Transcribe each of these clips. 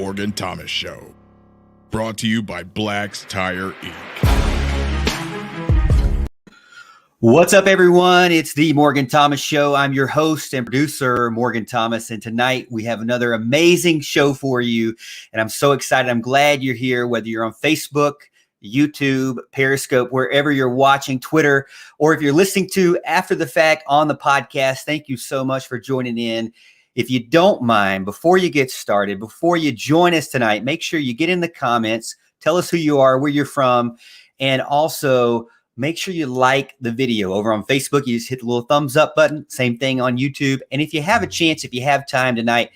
Morgan Thomas Show. Brought to you by Black's Tire Inc. What's up, everyone? It's the Morgan Thomas Show. I'm your host and producer, Morgan Thomas, and tonight we have another amazing show for you, and I'm so excited. I'm glad you're here, whether you're on Facebook, YouTube, Periscope, wherever you're watching, Twitter, or if you're listening to after the fact on the podcast. Thank you so much for joining in. If you don't mind, before you get started, before you join us tonight, make sure you get in the comments, tell us who you are, where you're from, and also make sure you like the video. Over on Facebook, you just hit the little thumbs up button. Same thing on YouTube. And if you have a chance, if you have time tonight,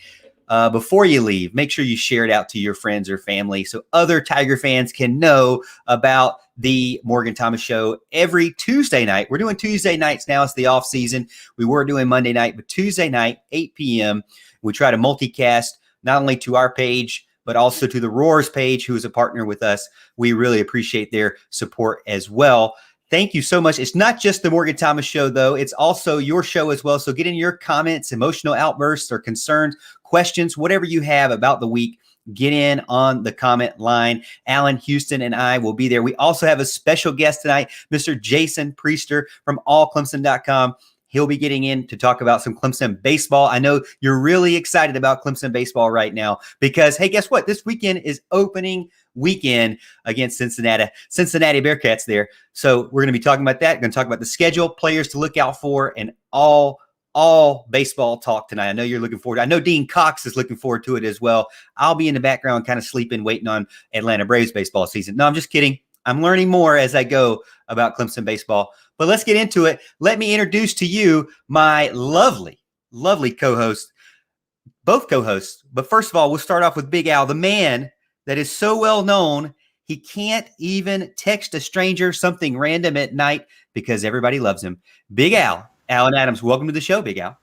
before you leave, make sure you share it out to your friends or family so other Tiger fans can know about the Morgan Thomas Show every Tuesday night. We're doing Tuesday nights now. It's the off season. We were doing Monday night, but Tuesday night, 8 p.m., we try to multicast not only to our page, but also to the Roars page, who is a partner with us. We really appreciate their support as well. Thank you so much. It's not just the Morgan Thomas Show, though. It's also your show as well. So get in your comments, emotional outbursts or concerns, questions, whatever you have about the week. Get in on the comment line. Alan, Houston, and I will be there. We also have a special guest tonight, Mr. Jason Priester from allclemson.com. He'll be getting in to talk about some Clemson baseball. I know you're really excited about Clemson baseball right now because, hey, guess what? This weekend is opening weekend against Cincinnati Bearcats there. So we're going to be talking about that. We're going to talk about the schedule, players to look out for, and all baseball talk tonight. I know you're looking forward to it. I know Dean Cox is looking forward to it as well. I'll be in the background kind of sleeping, waiting on Atlanta Braves baseball season. No, I'm just kidding. I'm learning more as I go about Clemson baseball. But let's get into it. Let me introduce to you my lovely, lovely co-host, both co-hosts. But first of all, we'll start off with Big Al, the man that is so well known, he can't even text a stranger something random at night because everybody loves him. Big Al, Alan Adams, welcome to the show, Big Al.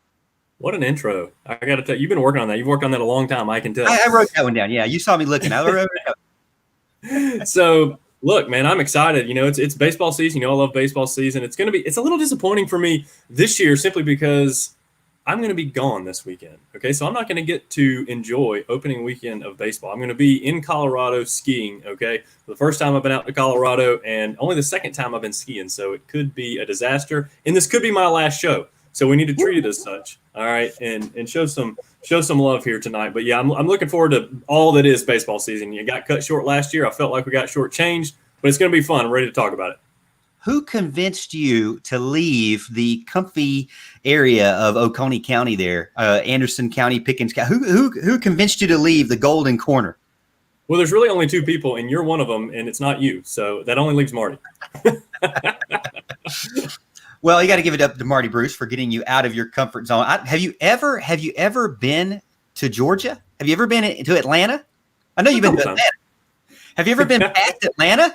What an intro. I got to tell you, you've been working on that. You've worked on that a long time, I can tell. I wrote that one down. Yeah, you saw me looking. I wrote it down. So, look, man, I'm excited. You know, it's baseball season. You know, I love baseball season. It's a little disappointing for me this year simply because I'm going to be gone this weekend. Okay, so I'm not going to get to enjoy opening weekend of baseball. I'm going to be in Colorado skiing. Okay, the first time I've been out to Colorado and only the second time I've been skiing. So it could be a disaster, and this could be my last show. So we need to treat it as such. All right, and show some love here tonight. But yeah, I'm looking forward to all that is baseball season. You got cut short last year. I felt like we got shortchanged, but it's going to be fun. I'm ready to talk about it. Who convinced you to leave the comfy area of Oconee County there, Anderson County, Pickens County? Who convinced you to leave the Golden Corner? Well, there's really only two people, and you're one of them, and it's not you. So that only leaves Marty. Well, you got to give it up to Marty Bruce for getting you out of your comfort zone. Have you ever been to Georgia? Have you ever been to Atlanta? I know you've been to Atlanta. Have you ever been past Atlanta?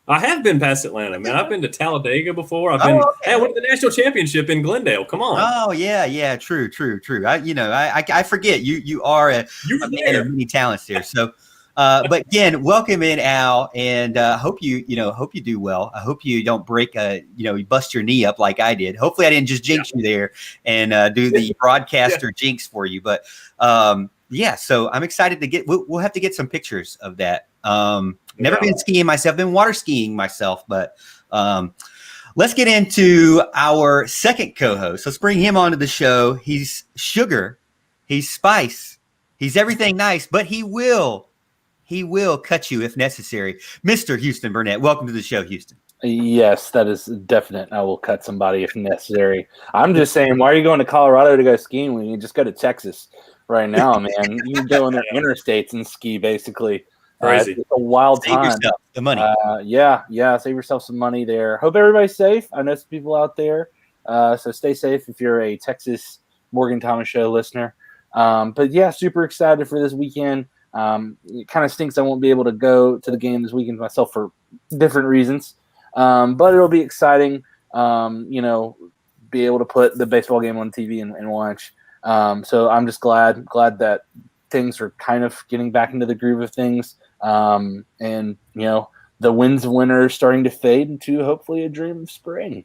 I have been past Atlanta, man. I've been to Talladega before. Hey, I went to the national championship in Glendale. Come on. Oh yeah, true. I forget you are a man of many talents there. So, but again, welcome in, Al, and hope you do well. I hope you don't break you bust your knee up like I did. Hopefully, I didn't just jinx you there and do the broadcaster jinx for you. But so I'm excited to get. We'll have to get some pictures of that. Never been skiing myself, been water skiing myself, but let's get into our second co-host. Let's bring him onto the show. He's sugar, he's spice, he's everything nice, but he will cut you if necessary. Mr. Houston Burnett, welcome to the show, Houston. Yes, that is definite. I will cut somebody if necessary. I'm just saying, why are you going to Colorado to go skiing when you just go to Texas right now, man? You can go in the interstates and ski, basically. Crazy. It's a wild Save time. yourself the money. Yeah. Save yourself some money there. Hope everybody's safe. I know some people out there. So stay safe if you're a Texas Morgan Thomas Show listener. But yeah, super excited for this weekend. It kind of stinks I won't be able to go to the game this weekend myself for different reasons. But it'll be exciting, be able to put the baseball game on TV and watch. So I'm just glad that things are kind of getting back into the groove of things. And the winds of winter are starting to fade into hopefully a dream of spring.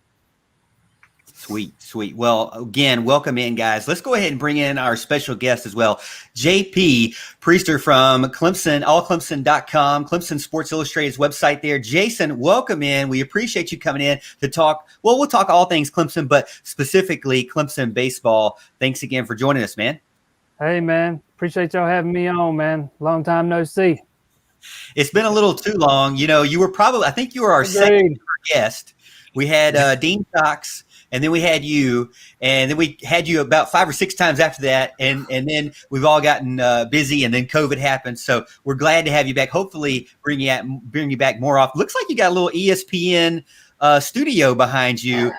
Sweet, sweet. Well, again, welcome in, guys. Let's go ahead and bring in our special guest as well, JP Priester from Clemson, allclemson.com, Clemson Sports Illustrated's website there. Jason, welcome in. We appreciate you coming in to talk. Well, we'll talk all things Clemson, but specifically Clemson baseball. Thanks again for joining us, man. Hey, man. Appreciate y'all having me on, man. Long time no see. It's been a little too long. You know, you were I think you were our second guest. We had Dean Cox. And then we had you, and then we had you about 5 or 6 times after that. And then we've all gotten busy, and then COVID happened. So we're glad to have you back. Hopefully bring you back more often. Looks like you got a little ESPN studio behind you.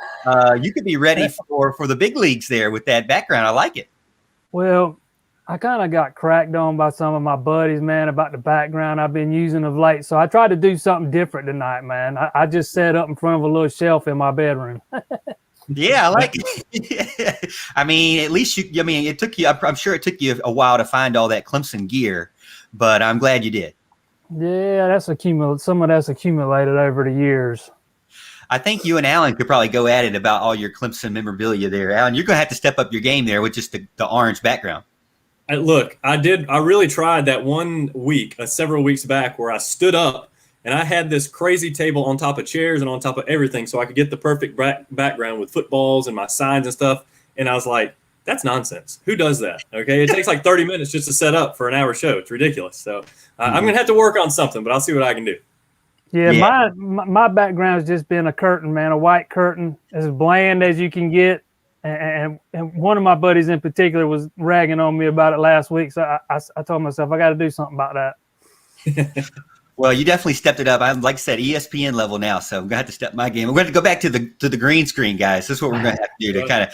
You could be ready for the big leagues there with that background. I like it. Well, I kind of got cracked on by some of my buddies, man, about the background I've been using of late. So I tried to do something different tonight, man. I just sat up in front of a little shelf in my bedroom. Yeah, I like it. I mean, at least it took you, I'm sure it took you a while to find all that Clemson gear, but I'm glad you did. Yeah, some of that's accumulated over the years. I think you and Alan could probably go at it about all your Clemson memorabilia there. Alan, you're going to have to step up your game there with just the orange background. Look, I really tried that one week, several weeks back, where I stood up and I had this crazy table on top of chairs and on top of everything so I could get the perfect background with footballs and my signs and stuff. And I was like, that's nonsense. Who does that? Okay. It takes like 30 minutes just to set up for an hour show. It's ridiculous. So I'm going to have to work on something, but I'll see what I can do. Yeah. My background has just been a curtain, man, a white curtain, as bland as you can get. And one of my buddies in particular was ragging on me about it last week. So I told myself I got to do something about that. Well, you definitely stepped it up. I'm, like I said, ESPN level now, so I'm gonna have to step my game. We're going to go back to the green screen, guys. This is what we're going to have to do to kind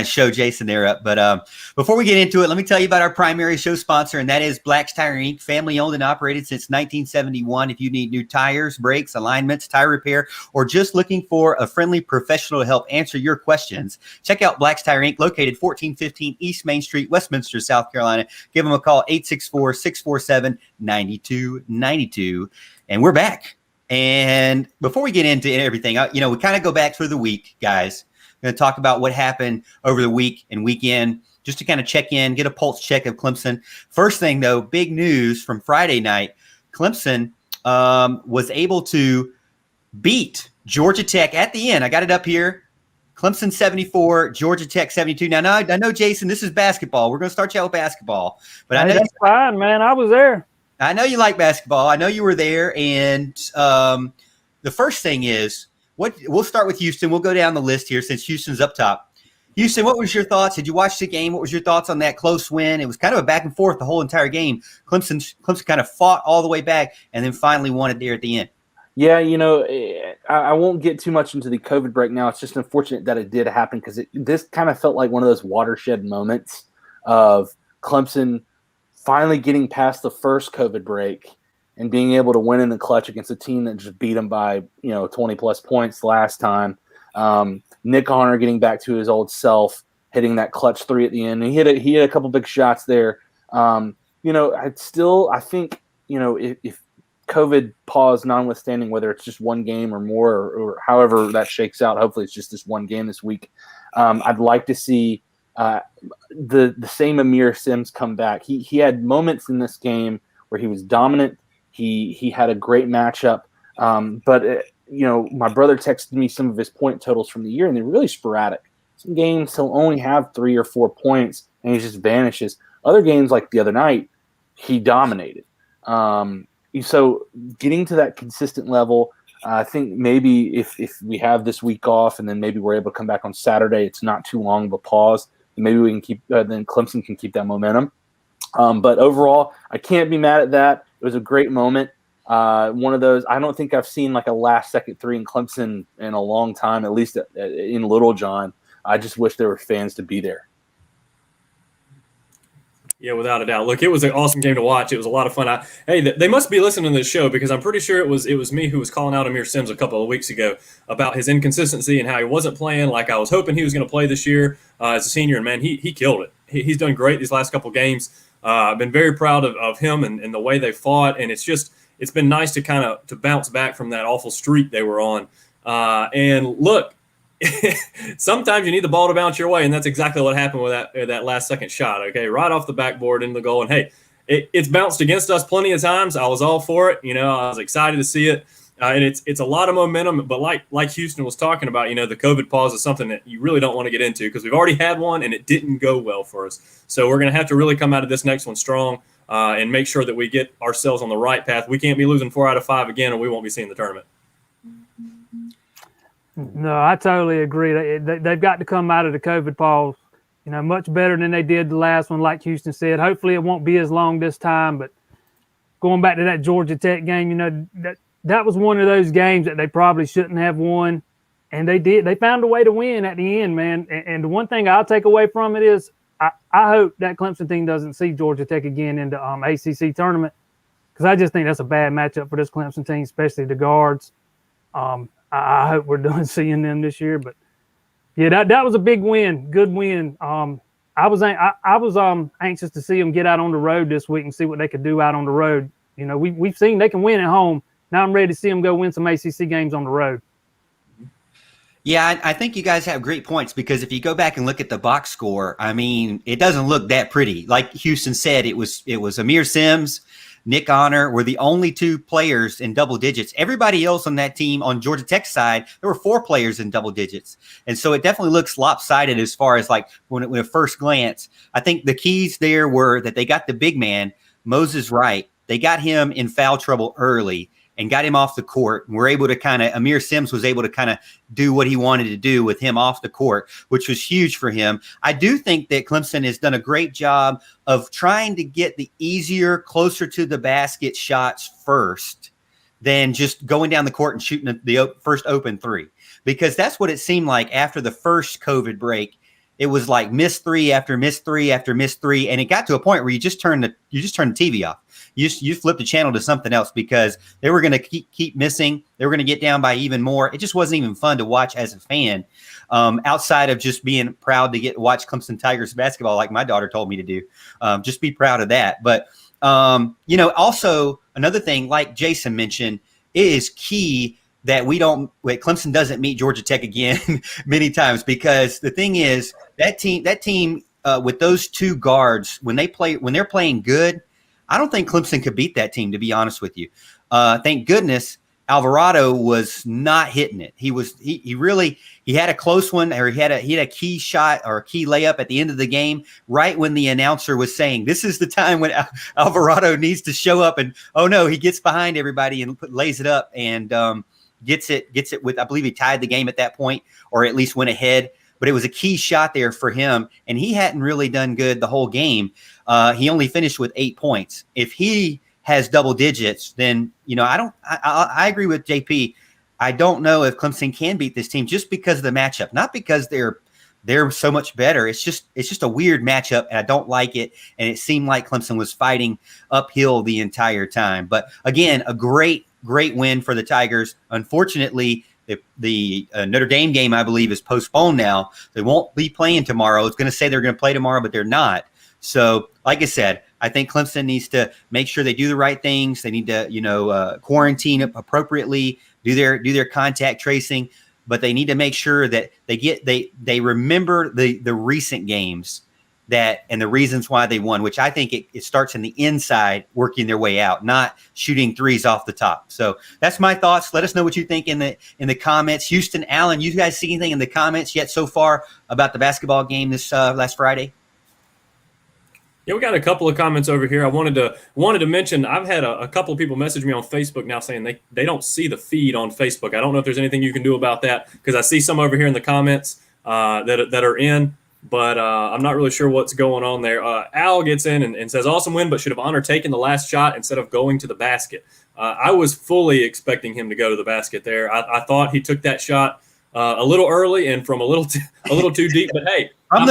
of show Jason there up. But before we get into it, let me tell you about our primary show sponsor, and that is Black's Tire Inc., family owned and operated since 1971. If you need new tires, brakes, alignments, tire repair, or just looking for a friendly professional to help answer your questions, check out Black's Tire Inc., located 1415 East Main Street, Westminster, South Carolina. Give them a call, 864-647-9292. And we're back. And before we get into everything, we kind of go back through the week, guys. We're going to talk about what happened over the week and weekend, just to kind of check in, get a pulse check of Clemson. First thing, though, big news from Friday night. Clemson was able to beat Georgia Tech at the end. I got it up here. Clemson 74, Georgia Tech 72. Now, I know, Jason, this is basketball. We're going to start you out with basketball. But I know that's fine, man. I was there. I know you like basketball. I know you were there. And the first thing is, we'll start with Houston. We'll go down the list here since Houston's up top. Houston, what was your thoughts? Did you watch the game? What was your thoughts on that close win? It was kind of a back and forth the whole entire game. Clemson kind of fought all the way back and then finally won it there at the end. Yeah, I won't get too much into the COVID break now. It's just unfortunate that it did happen because this kind of felt like one of those watershed moments of Clemson finally getting past the first COVID break and being able to win in the clutch against a team that just beat them by 20-plus points last time. Nick Honor getting back to his old self, hitting that clutch 3 at the end. And he hit a couple big shots there. I think if COVID pause notwithstanding, whether it's just one game or more or however that shakes out, hopefully it's just this one game this week. I'd like to see the same Amir Sims come back. He had moments in this game where he was dominant. He had a great matchup. But my brother texted me some of his point totals from the year, and they're really sporadic. Some games he'll only have 3 or 4 points, and he just vanishes. Other games, like the other night, he dominated. So getting to that consistent level, I think maybe if we have this week off and then maybe we're able to come back on Saturday, it's not too long of a pause. And maybe we can keep then Clemson can keep that momentum. But overall, I can't be mad at that. It was a great moment. One of those, I don't think I've seen like a last-second 3 in Clemson in a long time, at least in Little John. I just wish there were fans to be there. Yeah, without a doubt. Look, it was an awesome game to watch. It was a lot of fun. They must be listening to this show because I'm pretty sure it was me who was calling out Amir Sims a couple of weeks ago about his inconsistency and how he wasn't playing like I was hoping he was going to play this year as a senior. And, man, he killed it. He's done great these last couple of games. I've been very proud of him and the way they fought. And it's been nice to kind of to bounce back from that awful streak they were on. And, look, sometimes you need the ball to bounce your way, and that's exactly what happened with that last second shot. Okay, right off the backboard into the goal, and hey, it's bounced against us plenty of times. I was all for it. I was excited to see it. And it's a lot of momentum, but like Houston was talking about, the COVID pause is something that you really don't want to get into because we've already had one and it didn't go well for us. So we're going to have to really come out of this next one strong and make sure that we get ourselves on the right path. We can't be losing 4 out of 5 again, or we won't be seeing the tournament. No, I totally agree. They've got to come out of the COVID pause, much better than they did the last one, like Houston said. Hopefully it won't be as long this time, but going back to that Georgia Tech game, that was one of those games that they probably shouldn't have won, and they did. They found a way to win at the end, man. And the one thing I'll take away from it is I hope that Clemson team doesn't see Georgia Tech again in the ACC tournament, because I just think that's a bad matchup for this Clemson team, especially the guards. I hope we're done seeing them this year. But, yeah, that was a big win, good win. I was anxious to see them get out on the road this week and see what they could do out on the road. We've seen they can win at home. Now I'm ready to see them go win some ACC games on the road. Yeah, I think you guys have great points because if you go back and look at the box score, I mean, it doesn't look that pretty. Like Houston said, it was Amir Sims, Nick Honor were the only 2 players in double digits. Everybody else on that team on Georgia Tech side, there were 4 players in double digits. And so it definitely looks lopsided as far as like when at first glance. I think the keys there were that they got the big man, Moses Wright. They got him in foul trouble early and got him off the court. And we're able to Amir Sims was able to kind of do what he wanted to do with him off the court, which was huge for him. I do think that Clemson has done a great job of trying to get the easier, closer to the basket shots first than just going down the court and shooting the first open 3, because that's what it seemed like after the first COVID break. It was like miss 3 after miss 3 after miss 3, and it got to a point where you just turned the TV off. You flipped the channel to something else because they were going to keep missing. They were going to get down by even more. It just wasn't even fun to watch as a fan, outside of just being proud to watch Clemson Tigers basketball, like my daughter told me to do. Just be proud of that. But also another thing, like Jason mentioned, it is key that Clemson doesn't meet Georgia Tech again many times, because the thing is that team with those 2 guards, when they're playing good, I don't think Clemson could beat that team, to be honest with you. Thank goodness Alvarado was not hitting it. He had a close one, or he had a key shot or a key layup at the end of the game, right when the announcer was saying, this is the time when Alvarado needs to show up, and oh no, he gets behind everybody and lays it up and gets it with, I believe he tied the game at that point, or at least went ahead. But it was a key shot there for him, and he hadn't really done good the whole game. He only finished with 8 points. If he has double digits, then I agree with JP. I don't know if Clemson can beat this team just because of the matchup, not because they're so much better. It's just a weird matchup, and I don't like it. And it seemed like Clemson was fighting uphill the entire time. But again, a great win for the Tigers. Unfortunately, the Notre Dame game, I believe, is postponed now. They won't be playing tomorrow. It's going to say they're going to play tomorrow, but they're not. So, like I said, I think Clemson needs to make sure they do the right things. They need to, quarantine appropriately, do their contact tracing, but they need to make sure that they remember the recent games and the reasons why they won, which I think it starts in the inside, working their way out, not shooting threes off the top. So that's my thoughts. Let us know what you think in the comments. Houston, Allen, you guys see anything in the comments yet so far about the basketball game this last Friday? Yeah, we got a couple of comments over here. I wanted to mention, I've had a couple of people message me on Facebook now saying they don't see the feed on Facebook. I don't know if there's anything you can do about that, because I see some over here in the comments that are in, but I'm not really sure what's going on there. Al gets in and says, awesome win, but should have Honor taken the last shot instead of going to the basket. I was fully expecting him to go to the basket there. I thought he took that shot a little early and from a little too deep, but hey, I'm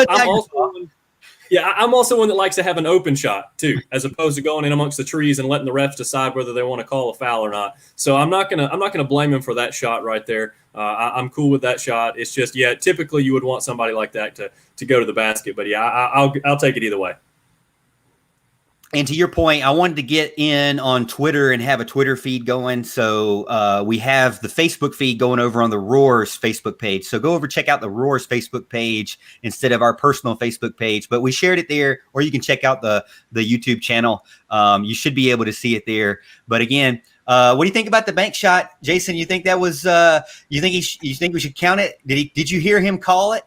also one that likes to have an open shot too, as opposed to going in amongst the trees and letting the refs decide whether they want to call a foul or not. So I'm not gonna blame him for that shot right there. I'm cool with that shot. It's just, typically you would want somebody like that to go to the basket, but I'll take it either way. And to your point, I wanted to get in on Twitter and have a Twitter feed going. So we have the Facebook feed going over on the Roars Facebook page. So go over, check out the Roars Facebook page instead of our personal Facebook page. But we shared it there, or you can check out the YouTube channel. You should be able to see it there. But again, what do you think about the bank shot, Jason? You think that was? You think we should count it? Did you hear him call it?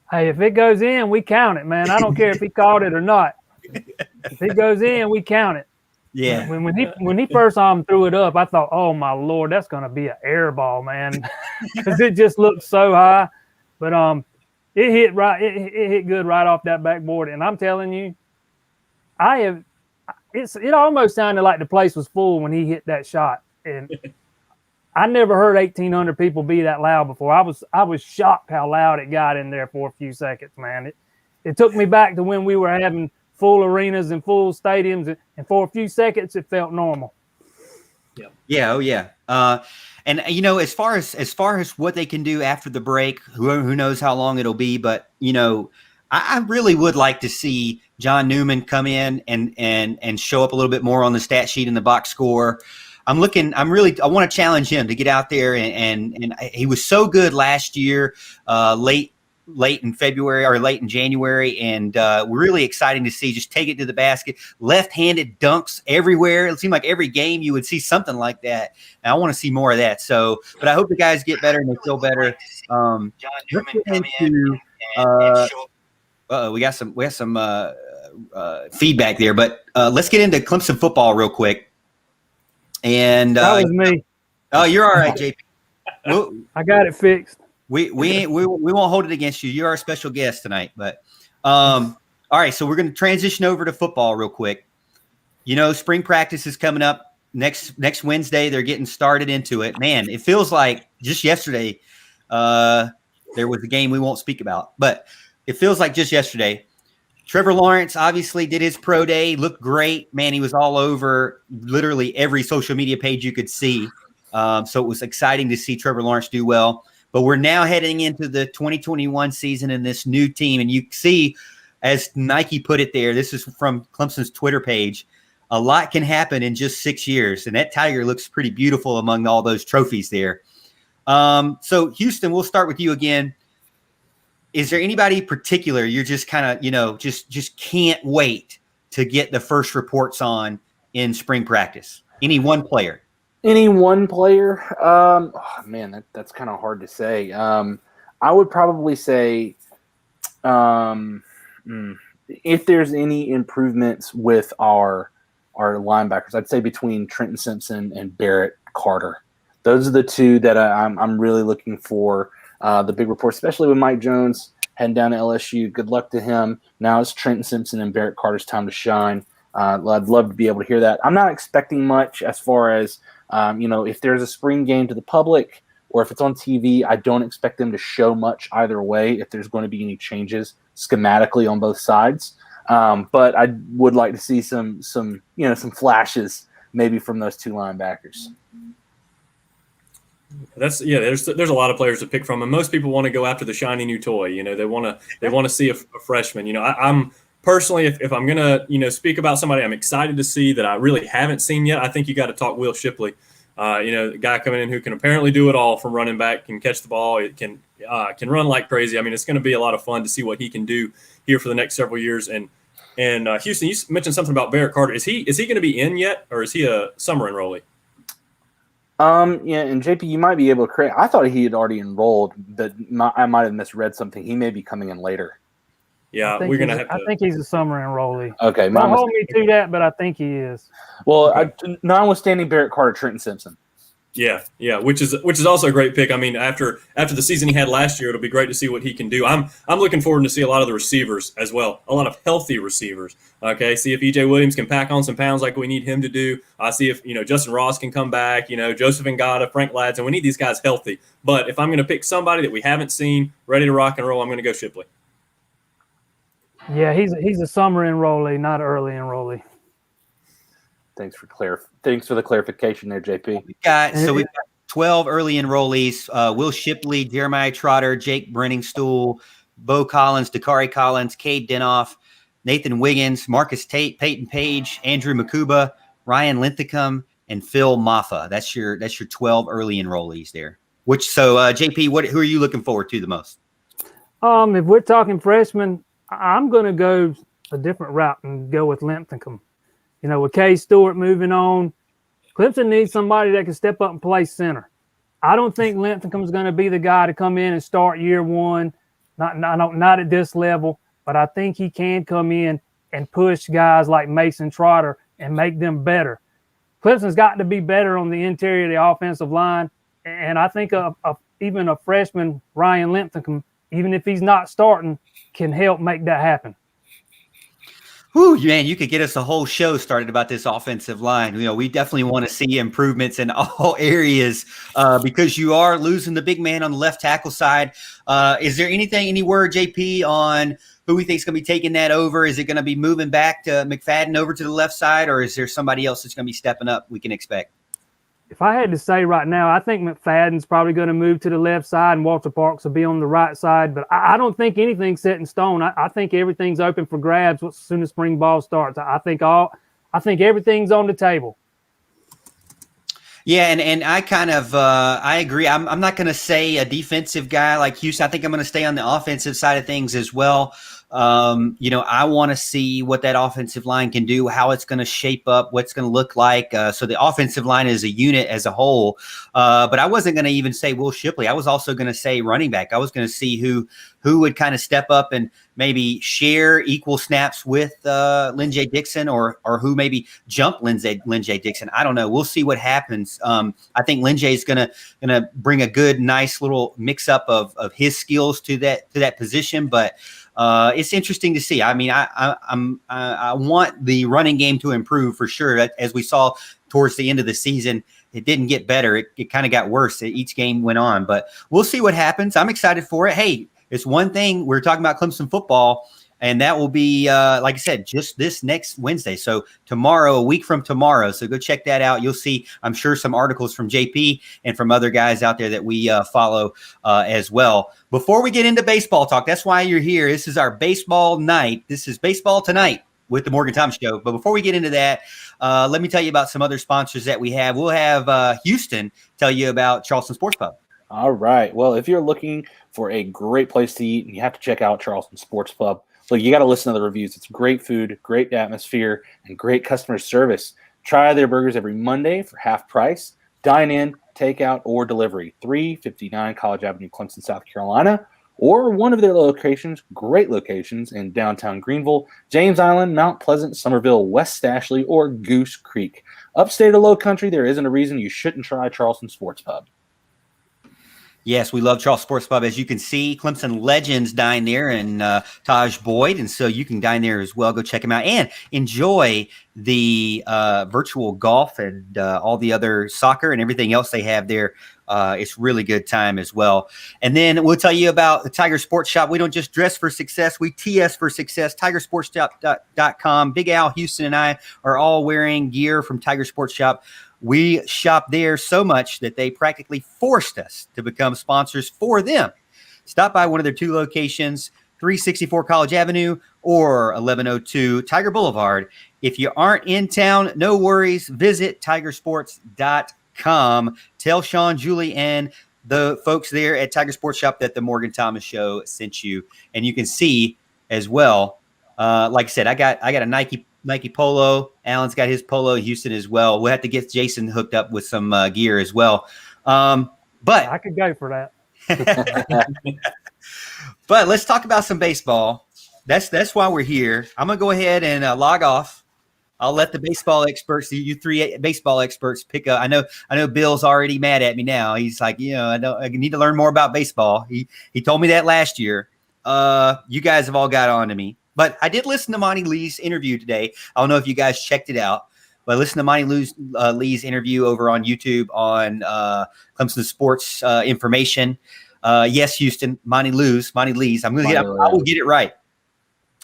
Hey, if it goes in, we count it, man. I don't care if he called it or not. If it goes in, we count it. Yeah. When he first threw it up, I thought, oh my Lord, that's going to be an air ball, man, because it just looked so high. But it hit right. It hit good right off that backboard, and I'm telling you, it almost sounded like the place was full when he hit that shot, and I never heard 1,800 people be that loud before. I was shocked how loud it got in there for a few seconds, man. It took me back to when we were having full arenas and full stadiums, and for a few seconds it felt normal. Yeah. Oh yeah. And as far as what they can do after the break, who knows how long it'll be, but I really would like to see John Newman come in and show up a little bit more on the stat sheet in the box score. I want to challenge him to get out there and he was so good last year, late in February or late in January, and we're really exciting to see. Just take it to the basket, left-handed dunks everywhere. It seemed like every game you would see something like that, and I want to see more of that. So, but I hope the guys get better and they feel better. We got some feedback there, but let's get into Clemson football real quick. And that was me. Oh, you're all right, JP. I got it fixed. We won't hold it against you. You're our special guest tonight. But all right, so we're going to transition over to football real quick. Spring practice is coming up next Wednesday. They're getting started into it. Man, it feels like just yesterday there was a game we won't speak about, but it feels like just yesterday. Trevor Lawrence obviously did his pro day, looked great. Man, he was all over literally every social media page you could see. So it was exciting to see Trevor Lawrence do well. But we're now heading into the 2021 season and this new team. And you see, as Nike put it there, this is from Clemson's Twitter page, a lot can happen in just 6 years. And that Tiger looks pretty beautiful among all those trophies there. So, Houston, we'll start with you again. Is there anybody particular you're just kind of, just can't wait to get the first reports on in spring practice? Any one player? Any one player? Man, that's kind of hard to say. I would probably say if there's any improvements with our linebackers, I'd say between Trenton Simpson and Barrett Carter. Those are the two that I'm really looking for the big report, especially with Mike Jones heading down to LSU. Good luck to him. Now it's Trenton Simpson and Barrett Carter's time to shine. I'd love to be able to hear that. I'm not expecting much as far as if there's a spring game to the public or if it's on TV, I don't expect them to show much either way if there's going to be any changes schematically on both sides. But I would like to see some flashes maybe from those two linebackers. There's a lot of players to pick from, and most people want to go after the shiny new toy. They want to see a freshman. I'm personally, if I'm gonna speak about somebody I'm excited to see that I really haven't seen yet, I think you got to talk Will Shipley. The guy coming in who can apparently do it all from running back, can catch the ball, it can run like crazy. I mean, it's going to be a lot of fun to see what he can do here for the next several years. And Houston, you mentioned something about Barrett Carter. Is he going to be in yet, or is he a summer enrollee? Yeah, and JP, you might be able to correct. I thought he had already enrolled, but I might have misread something. He may be coming in later. Yeah, we're going to have to. I think he's a summer enrollee. Okay. Don't hold me to that, but I think he is. Well, okay. Notwithstanding Barrett Carter, Trenton Simpson. Yeah, which is also a great pick. I mean, after the season he had last year, it'll be great to see what he can do. I'm looking forward to see a lot of the receivers as well, a lot of healthy receivers. Okay, see if EJ Williams can pack on some pounds like we need him to do. I see if Justin Ross can come back. Joseph Ngata, Frank Ladson. We need these guys healthy. But if I'm going to pick somebody that we haven't seen ready to rock and roll, I'm going to go Shipley. Yeah, he's a summer enrollee, not an early enrollee. Thanks for the clarification there, JP. We've got 12 early enrollees: Will Shipley, Jeremiah Trotter, Jake Brenningstool, Bo Collins, Dakari Collins, Cade Denoff, Nathan Wiggins, Marcus Tate, Peyton Page, Andrew Makuba, Ryan Linthicum, and Phil Maffa. That's your 12 early enrollees there. JP, who are you looking forward to the most? If we're talking freshmen, I'm going to go a different route and go with Linthicum. With Kay Stewart moving on, Clemson needs somebody that can step up and play center. I don't think Linthicum's going to be the guy to come in and start year one, not at this level, but I think he can come in and push guys like Mason Trotter and make them better. Clemson's got to be better on the interior of the offensive line, and I think even a freshman, Ryan Linthicum, even if he's not starting, can help make that happen. Whew, man, you could get us a whole show started about this offensive line. We definitely want to see improvements in all areas because you are losing the big man on the left tackle side. Is there any word, JP, on who we think is going to be taking that over? Is it going to be moving back to McFadden over to the left side, or is there somebody else that's going to be stepping up we can expect? If I had to say right now, I think McFadden's probably going to move to the left side and Walter Parks will be on the right side. But I don't think anything's set in stone. I think everything's open for grabs as soon as spring ball starts. I think everything's on the table. Yeah, and I kind of I agree. I'm not going to say a defensive guy like Houston. I think I'm going to stay on the offensive side of things as well. I want to see what that offensive line can do, how it's going to shape up, what's going to look like. So the offensive line is a unit as a whole. But I wasn't going to even say Will Shipley. I was also going to say running back. I was going to see who would kind of step up and maybe share equal snaps with Lynn J. Dixon or who maybe jump Lynn J. Dixon. I don't know. We'll see what happens. I think Lynn J. is going to bring a good, nice little mix up of his skills to that position. But it's interesting to see. I mean, I want the running game to improve for sure. As we saw towards the end of the season, it didn't get better. It kind of got worse. Each game went on, but we'll see what happens. I'm excited for it. Hey, it's one thing we're talking about Clemson football, and that will be, like I said, just this next Wednesday. So tomorrow, a week from tomorrow. So go check that out. You'll see, I'm sure, some articles from JP and from other guys out there that we follow as well. Before we get into baseball talk, that's why you're here. This is our baseball night. This is Baseball Tonight with the Morgan Thomas Show. But before we get into that, let me tell you about some other sponsors that we have. We'll have Houston tell you about Charleston Sports Pub. All right. Well, if you're looking for a great place to eat, you have to check out Charleston Sports Pub. Look, you got to listen to the reviews. It's great food, great atmosphere, and great customer service. Try their burgers every Monday for half price. Dine in, takeout, or delivery. 359 College Avenue, Clemson, South Carolina, or one of their locations, great locations in downtown Greenville, James Island, Mount Pleasant, Somerville, West Ashley, or Goose Creek. Upstate or low country, there isn't a reason you shouldn't try Charleston Sports Pub. Yes, we love Charles Sports Pub. As you can see, Clemson legends dine there, and Taj Boyd, and so you can dine there as well. Go check them out and enjoy the virtual golf and all the other soccer and everything else they have there. It's really good time as well. And then we'll tell you about the Tiger Sports Shop. We don't just dress for success, we TS for success. TigerSportsShop.com. Big Al, Houston, and I are all wearing gear from Tiger Sports Shop. We shop there so much that they practically forced us to become sponsors for them. Stop by one of their two locations, 364 College Avenue or 1102 Tiger Boulevard. If you aren't in town, no worries. Visit tigersports.com. Tell Sean, Julie, and the folks there at Tiger Sports Shop that the Morgan Thomas Show sent you. And you can see as well, like I said, I got a Nike polo. Alan's got his polo. Houston as well. We'll have to get Jason hooked up with some gear as well. But I could go for that. But let's talk about some baseball. That's why we're here. I'm gonna go ahead and log off. I'll let the baseball experts, you three baseball experts, pick up. I know Bill's already mad at me now. He's like, I need to learn more about baseball. He told me that last year. You guys have all got on to me. But I did listen to Monty Lee's interview today. I don't know if you guys checked it out, but listen to Monty Lee's interview over on YouTube on Clemson Sports Information. Yes, Houston, Monty Lee's. I will get it right.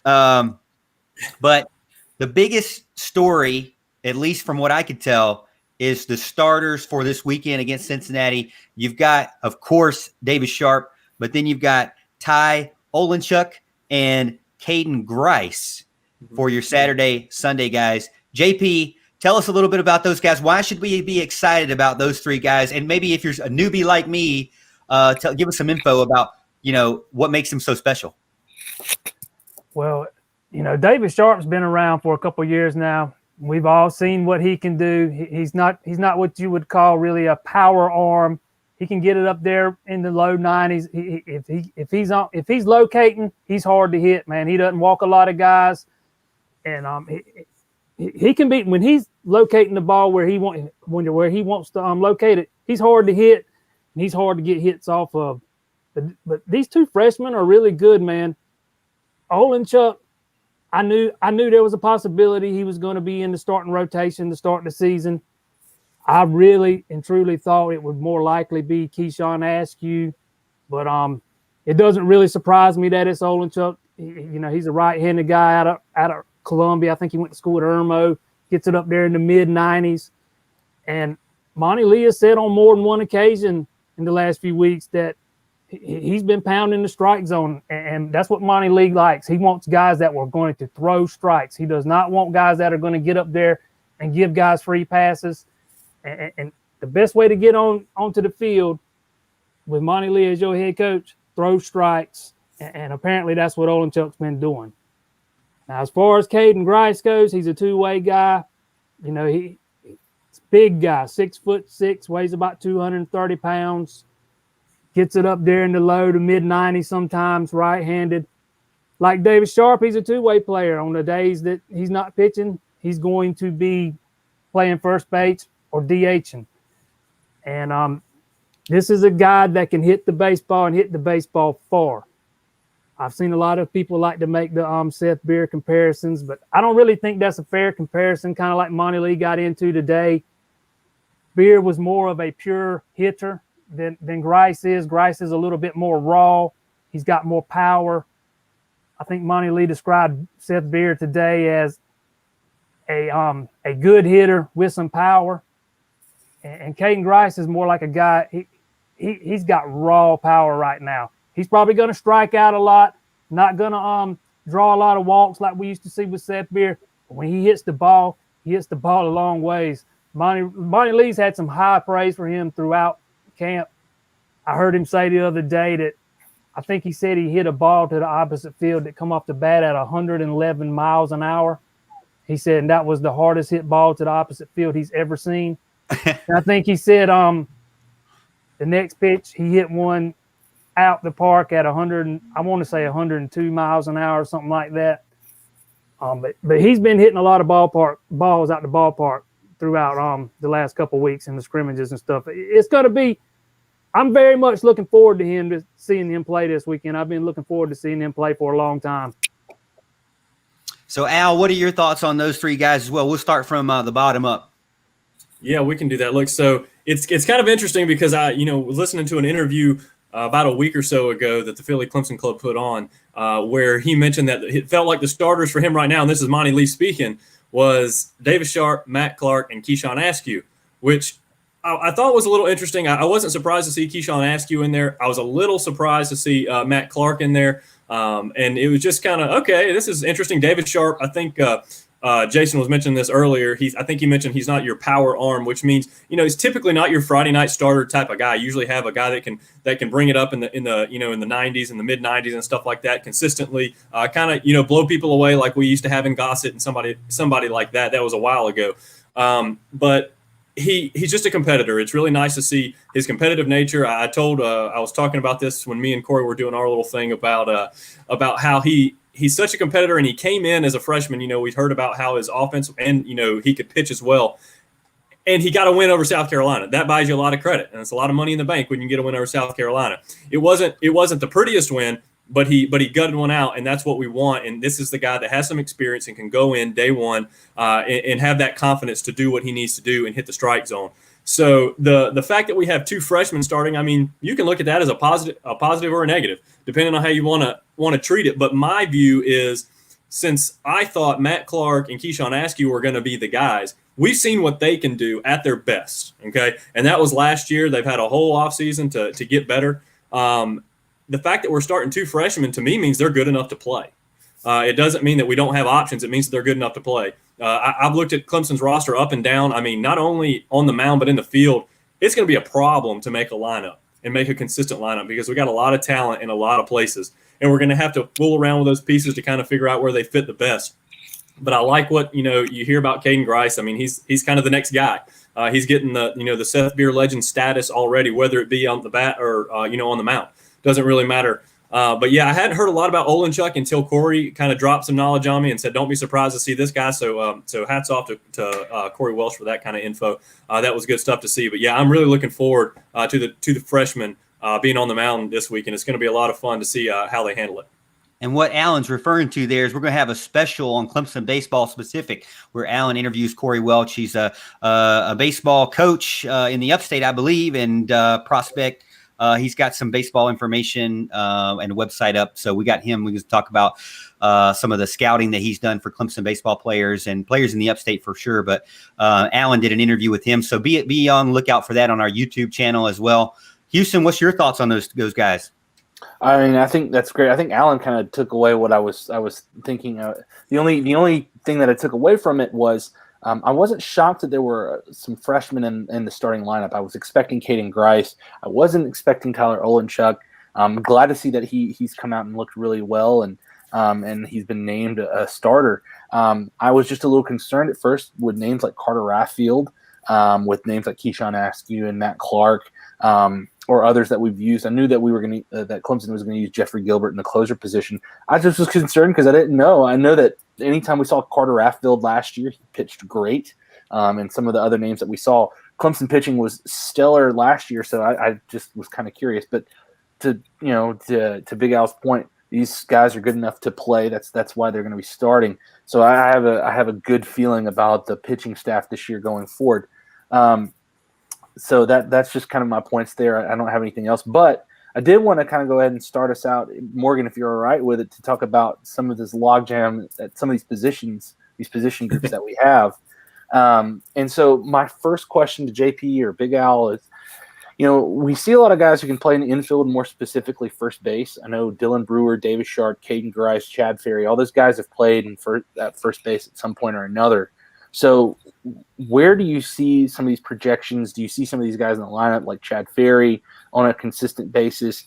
But the biggest story, at least from what I could tell, is the starters for this weekend against Cincinnati. You've got, of course, Davis Sharp, but then you've got Ty Olenchuk and Caden Grice. for your Saturday, Sunday guys. JP, tell us a little bit about those guys. Why should we be excited about those three guys? And maybe if you're a newbie like me, give us some info about, what makes them so special. Well, David Sharp's been around for a couple of years now. We've all seen what he can do. He's not what you would call really a power arm. He can get it up there in the low 90s. If he's locating, he's hard to hit, man. He doesn't walk a lot of guys, and he can be when he's locating the ball where he wants to locate it. He's hard to hit, and he's hard to get hits off of. But these two freshmen are really good, man. Olenchuk, I knew there was a possibility he was going to be in the starting rotation to start the season. I really and truly thought it would more likely be Keyshawn Askew, but it doesn't really surprise me that it's Olenchuk. He's a right-handed guy out of Columbia. I think he went to school at Irmo, gets it up there in the mid-90s. And Monty Lee has said on more than one occasion in the last few weeks that he's been pounding the strike zone, and that's what Monty Lee likes. He wants guys that were going to throw strikes. He does not want guys that are going to get up there and give guys free passes. And the best way to get onto the field with Monty Lee as your head coach, throw strikes. And apparently that's what Olenchuk's been doing. Now, as far as Caden Grice goes, he's a two-way guy. He's a big guy, 6'6", weighs about 230 pounds. Gets it up there in the low to mid-90s sometimes, right-handed. Like David Sharp, he's a two-way player. On the days that he's not pitching, he's going to be playing first base or DHing. And this is a guy that can hit the baseball and hit the baseball far. I've seen a lot of people like to make the Seth Beer comparisons, but I don't really think that's a fair comparison, kind of like Monty Lee got into today. Beer was more of a pure hitter than Grice is. Grice is a little bit more raw. He's got more power. I think Monty Lee described Seth Beer today as a good hitter with some power. And Caden Grice is more like a guy, he's got raw power right now. He's probably going to strike out a lot, not going to draw a lot of walks like we used to see with Seth Beer. But when he hits the ball a long ways. Monty Lee's had some high praise for him throughout camp. I heard him say the other day that I think he said he hit a ball to the opposite field that come off the bat at 111 miles an hour. He said and that was the hardest hit ball to the opposite field he's ever seen. And I think he said the next pitch he hit one out the park at 102 miles an hour or something like that. But he's been hitting a lot of balls out the ballpark throughout the last couple of weeks in the scrimmages and stuff. It's going to be – I'm very much looking forward to seeing him play this weekend. I've been looking forward to seeing him play for a long time. So, Al, what are your thoughts on those three guys as well? We'll start from the bottom up. Yeah, we can do that. Look, so it's kind of interesting because I was listening to an interview about a week or so ago that the Philly Clemson Club put on where he mentioned that it felt like the starters for him right now, and this is Monty Lee speaking, was Davis Sharp, Matt Clark, and Keyshawn Askew, which I thought was a little interesting. I wasn't surprised to see Keyshawn Askew in there. I was a little surprised to see Matt Clark in there. And it was just kind of, okay, this is interesting. David Sharp, I think Jason was mentioning this earlier. I think he mentioned he's not your power arm, which means, he's typically not your Friday night starter type of guy. You usually have a guy that can bring it up in the 90s and the mid 90s and stuff like that consistently, kind of, blow people away like we used to have in Gossett and somebody like that. That was a while ago. But he's just a competitor. It's really nice to see his competitive nature. I was talking about this when me and Corey were doing our little thing about how he's such a competitor, and he came in as a freshman. We'd heard about how his offense and, he could pitch as well. And he got a win over South Carolina. That buys you a lot of credit, and it's a lot of money in the bank when you get a win over South Carolina. It wasn't the prettiest win, but he gutted one out, and that's what we want. And this is the guy that has some experience and can go in day one and have that confidence to do what he needs to do and hit the strike zone. So the fact that we have two freshmen starting, I mean, you can look at that as a positive or a negative, depending on how you want to treat it. But my view is, since I thought Matt Clark and Keyshawn Askew were going to be the guys, we've seen what they can do at their best. Okay, and that was last year. They've had a whole offseason to get better. The fact that we're starting two freshmen, to me, means they're good enough to play. It doesn't mean that we don't have options. It means that they're good enough to play. I've looked at Clemson's roster up and down. I mean, not only on the mound, but in the field. It's going to be a problem to make a lineup and make a consistent lineup because we got a lot of talent in a lot of places. And we're going to have to fool around with those pieces to kind of figure out where they fit the best. But I like what, you hear about Caden Grice. I mean, he's kind of the next guy. He's getting the Seth Beer legend status already, whether it be on the bat or, on the mound. Doesn't really matter. But yeah, I hadn't heard a lot about Olenchuk until Corey kind of dropped some knowledge on me and said, don't be surprised to see this guy. So hats off to Corey Welsh for that kind of info. That was good stuff to see. But yeah, I'm really looking forward to the freshmen being on the mound this week. And it's going to be a lot of fun to see how they handle it. And what Alan's referring to there is we're going to have a special on Clemson Baseball specific where Alan interviews Corey Welch. He's a baseball coach in the upstate, I believe, and prospect. He's got some baseball information and a website up. So we got him. We can talk about some of the scouting that he's done for Clemson baseball players and players in the upstate for sure. But Alan did an interview with him. So be on the lookout for that on our YouTube channel as well. Houston, what's your thoughts on those guys? I mean, I think that's great. I think Alan kind of took away what I was thinking. The only thing that I took away from it was I wasn't shocked that there were some freshmen in the starting lineup. I was expecting Caden Grice. I wasn't expecting Tyler Olenchuk. I'm glad to see that he's come out and looked really well, and he's been named a starter. I was just a little concerned at first with names like Carter Raffield, with names like Keyshawn Askew and Matt Clark. Or others that we've used. I knew that that Clemson was going to use Jeffrey Gilbert in the closer position. I just was concerned because I didn't know. I know that anytime we saw Carter Raffield last year, he pitched great. And some of the other names that we saw, Clemson pitching was stellar last year. So I just was kind of curious. But to Big Al's point, these guys are good enough to play. That's why they're going to be starting. So I have a good feeling about the pitching staff this year going forward. So that's just kind of my points there. I don't have anything else, but I did want to kind of go ahead and start us out, Morgan, if you're all right with it, to talk about some of this logjam at some of these position groups that we have. And so my first question to JP or Big Al is, we see a lot of guys who can play in the infield, more specifically first base. I know Dylan Brewer, Davis Sharp, Caden Grice, Chad Ferry, all those guys have played at first base at some point or another. So where do you see some of these projections? Do you see some of these guys in the lineup like Chad Ferry on a consistent basis?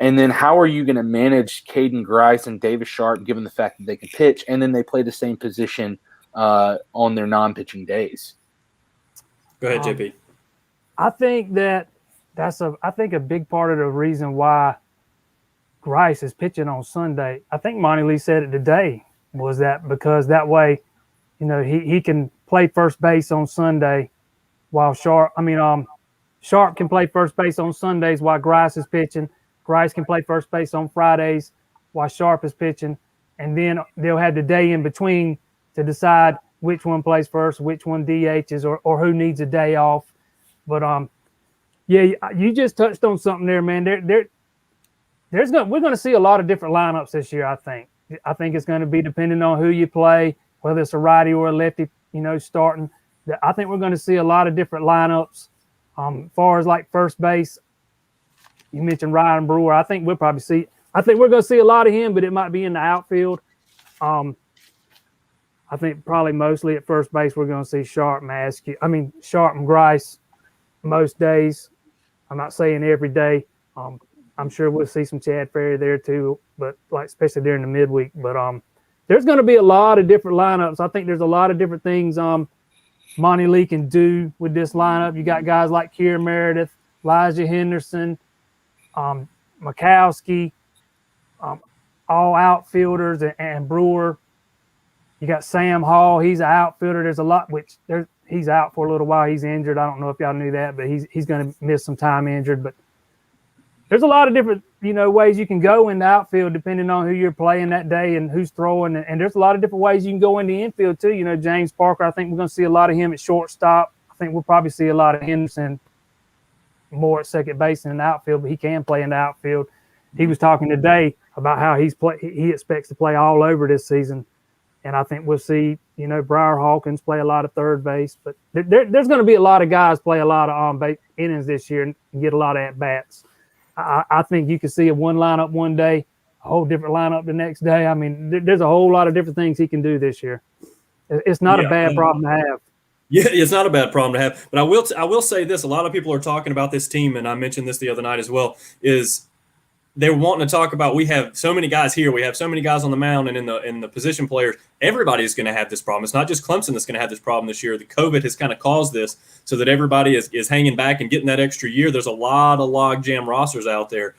And then how are you going to manage Caden Grice and Davis Sharp given the fact that they can pitch and then they play the same position on their non-pitching days? Go ahead, JP. I think that's a big part of the reason why Grice is pitching on Sunday. I think Monty Lee said it today was that because that way – he can play first base on Sunday while Sharp can play first base on Sundays while Grice is pitching. Grice can play first base on Fridays while Sharp is pitching. And then they'll have the day in between to decide which one plays first, which one DHs or who needs a day off. But, you just touched on something there, man. We're going to see a lot of different lineups this year, I think. I think it's going to be depending on who you play, whether it's a righty or a lefty, starting. I think we're going to see a lot of different lineups. As far as like first base, you mentioned Ryan Brewer. I think we're going to see a lot of him, but it might be in the outfield. I think probably mostly at first base we're going to see Sharp and Grice most days. I'm not saying every day. I'm sure we'll see some Chad Ferry there too, but especially during the midweek. But there's going to be a lot of different lineups. I think there's a lot of different things Monty Lee can do with this lineup. You got guys like Kier Meredith, Elijah Henderson, Mikowski, all outfielders, and Brewer. You got Sam Hall. He's an outfielder. There's a lot, he's out for a little while. He's injured. I don't know if y'all knew that, but he's going to miss some time injured. But there's a lot of different, ways you can go in the outfield depending on who you're playing that day and who's throwing. And there's a lot of different ways you can go in the infield too. James Parker, I think we're going to see a lot of him at shortstop. I think we'll probably see a lot of Henderson more at second base than in the outfield, but he can play in the outfield. He was talking today about how he expects to play all over this season. And I think we'll see, Briar Hawkins play a lot of third base. But there's going to be a lot of guys play a lot of innings this year and get a lot of at-bats. I think you could see a one lineup one day a whole different lineup the next day. I mean, there's a whole lot of different things he can do this year. It's not a bad problem to have. Yeah, it's not a bad problem to have. But I will say this: a lot of people are talking about this team, and I mentioned this the other night as well. Is they're wanting to talk about, we have so many guys here, we have so many guys on the mound, and in the position players, everybody's going to have this problem. It's not just Clemson that's going to have this problem this year. The COVID has kind of caused this, so that everybody is hanging back and getting that extra year. There's a lot of logjam rosters out there.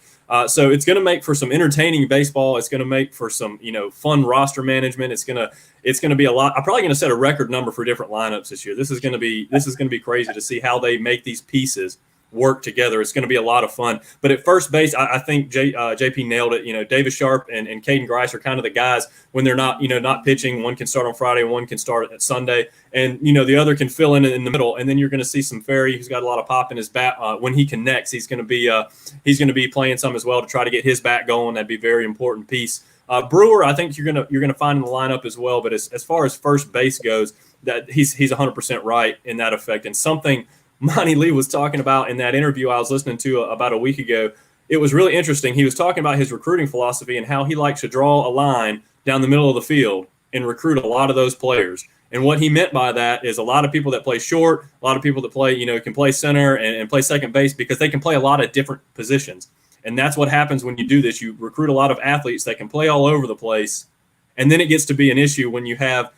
So it's going to make for some entertaining baseball. It's going to make for some, fun roster management. It's going to be a lot. I'm probably going to set a record number for different lineups this year. This is going to be crazy to see how they make these pieces work together. It's going to be a lot of fun. But at first base, I think JP nailed it. Davis Sharp and Caden Grice are kind of the guys when they're not pitching. One can start on Friday, one can start at Sunday, and the other can fill in the middle. And then you're going to see some Ferry, who's got a lot of pop in his bat. When he connects, he's going to be playing some as well to try to get his bat going. That'd be a very important piece. Brewer, I think you're gonna find in the lineup as well. But as far as first base goes, that he's 100% right in that effect. And something Monty Lee was talking about in that interview I was listening to about a week ago, it was really interesting. He was talking about his recruiting philosophy and how he likes to draw a line down the middle of the field and recruit a lot of those players. And what he meant by that is a lot of people that play short, a lot of people that play, can play center and play second base because they can play a lot of different positions. And that's what happens when you do this. You recruit a lot of athletes that can play all over the place. And then it gets to be an issue when you have,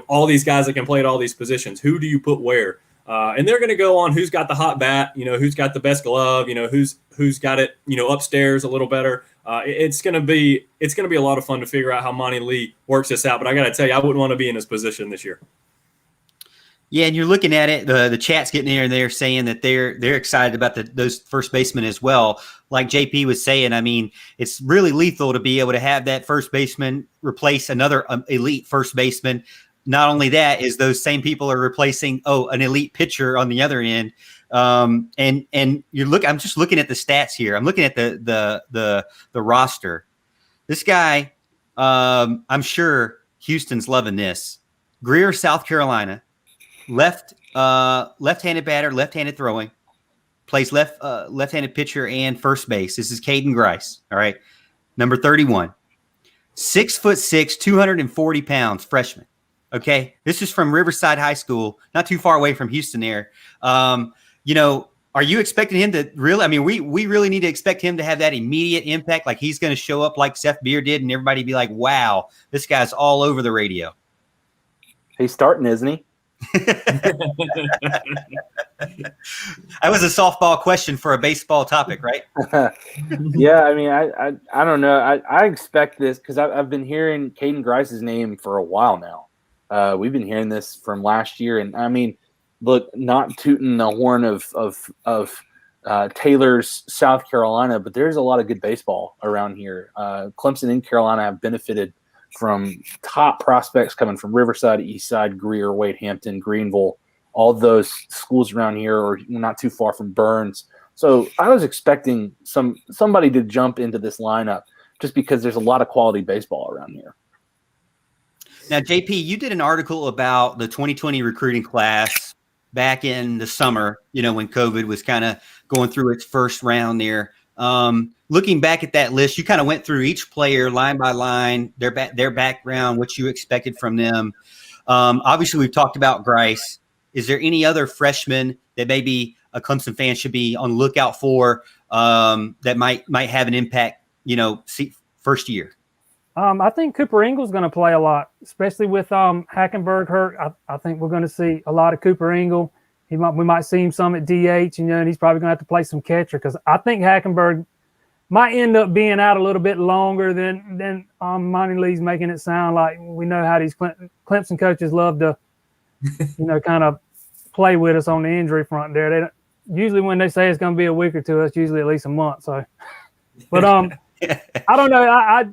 all these guys that can play at all these positions. Who do you put where? And they're going to go on who's got the hot bat, who's got the best glove, who's got it, upstairs a little better. It's going to be a lot of fun to figure out how Monty Lee works this out. But I got to tell you, I wouldn't want to be in his position this year. Yeah, and you're looking at it. The chat's getting there, and they're saying that they're excited about those first basemen as well. Like JP was saying, I mean, it's really lethal to be able to have that first baseman replace another elite first baseman. Not only that, is those same people are replacing an elite pitcher on the other end. And you look. I'm just looking at the stats here. I'm looking at the roster. This guy, I'm sure Houston's loving this. Greer, South Carolina, left-handed batter, left-handed throwing, plays left-handed pitcher and first base. This is Caden Grice. All right, number 31, 6'6", 240 pounds, freshman. Okay, this is from Riverside High School, not too far away from Houston there. Are you expecting him to really – I mean, we really need to expect him to have that immediate impact, like he's going to show up like Seth Beer did and everybody be like, wow, this guy's all over the radio. He's starting, isn't he? That was a softball question for a baseball topic, right? Yeah, I mean, I don't know. I expect this because I've been hearing Caden Grice's name for a while now. We've been hearing this from last year, and I mean, look, not tooting the horn of Taylor's South Carolina, but there's a lot of good baseball around here. Clemson and Carolina have benefited from top prospects coming from Riverside, Eastside, Greer, Wade Hampton, Greenville. All those schools around here are not too far from Burns. So I was expecting somebody to jump into this lineup just because there's a lot of quality baseball around here. Now, JP, you did an article about the 2020 recruiting class back in the summer, when COVID was kind of going through its first round there. Looking back at that list, you kind of went through each player line by line, their background, what you expected from them. Obviously, we've talked about Grice. Is there any other freshmen that maybe a Clemson fan should be on the lookout for that might have an impact, first year? I think Cooper Ingle's going to play a lot, especially with Hackenberg hurt. I think we're going to see a lot of Cooper Ingle. We might see him some at DH, and he's probably going to have to play some catcher because I think Hackenberg might end up being out a little bit longer than Monty Lee's making it sound like. We know how these Clemson coaches love to, kind of play with us on the injury front there. They don't, usually when they say it's going to be a week or two, it's usually at least a month. So, but I don't know.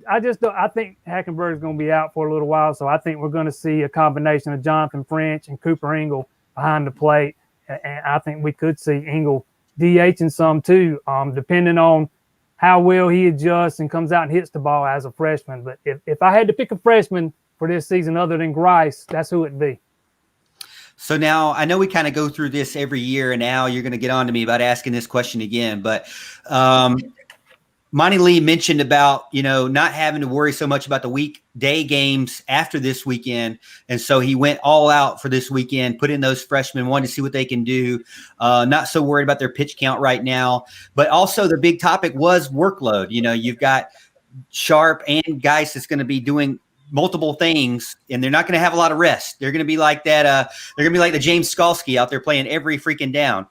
I just don't. I think Hackenberg is going to be out for a little while. So I think we're going to see a combination of Jonathan French and Cooper Ingle behind the plate. And I think we could see Ingle DHing some too, depending on how well he adjusts and comes out and hits the ball as a freshman. But if I had to pick a freshman for this season other than Grice, that's who it'd be. So now I know we kind of go through this every year, and now you're going to get on to me about asking this question again. But Monty Lee mentioned about, not having to worry so much about the weekday games after this weekend. And so he went all out for this weekend, put in those freshmen, wanted to see what they can do. Not so worried about their pitch count right now. But also the big topic was workload. You've got Sharp and Geis that's going to be doing multiple things, and they're not going to have a lot of rest. They're going to be like that. They're going to be like the James Skalski out there playing every freaking down.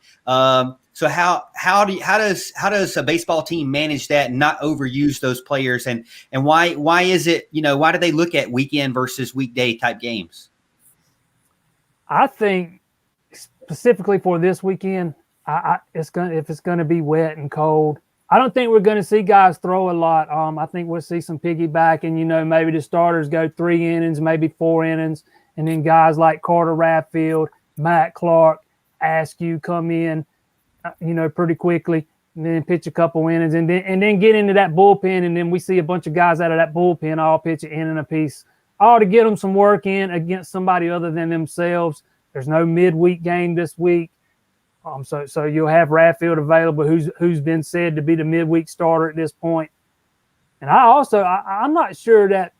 So how does a baseball team manage that and not overuse those players? And why is it, why do they look at weekend versus weekday type games? I think specifically for this weekend, if it's going to be wet and cold, I don't think we're going to see guys throw a lot. I think we'll see some piggybacking, maybe the starters go 3 innings, maybe 4 innings. And then guys like Carter Radfield, Matt Clark, Askew come in, pretty quickly, and then pitch a couple innings, and then get into that bullpen, and then we see a bunch of guys out of that bullpen all pitch an inning apiece, all to get them some work in against somebody other than themselves. There's no midweek game this week, so you'll have Radfield available, who's been said to be the midweek starter at this point. And I'm not sure that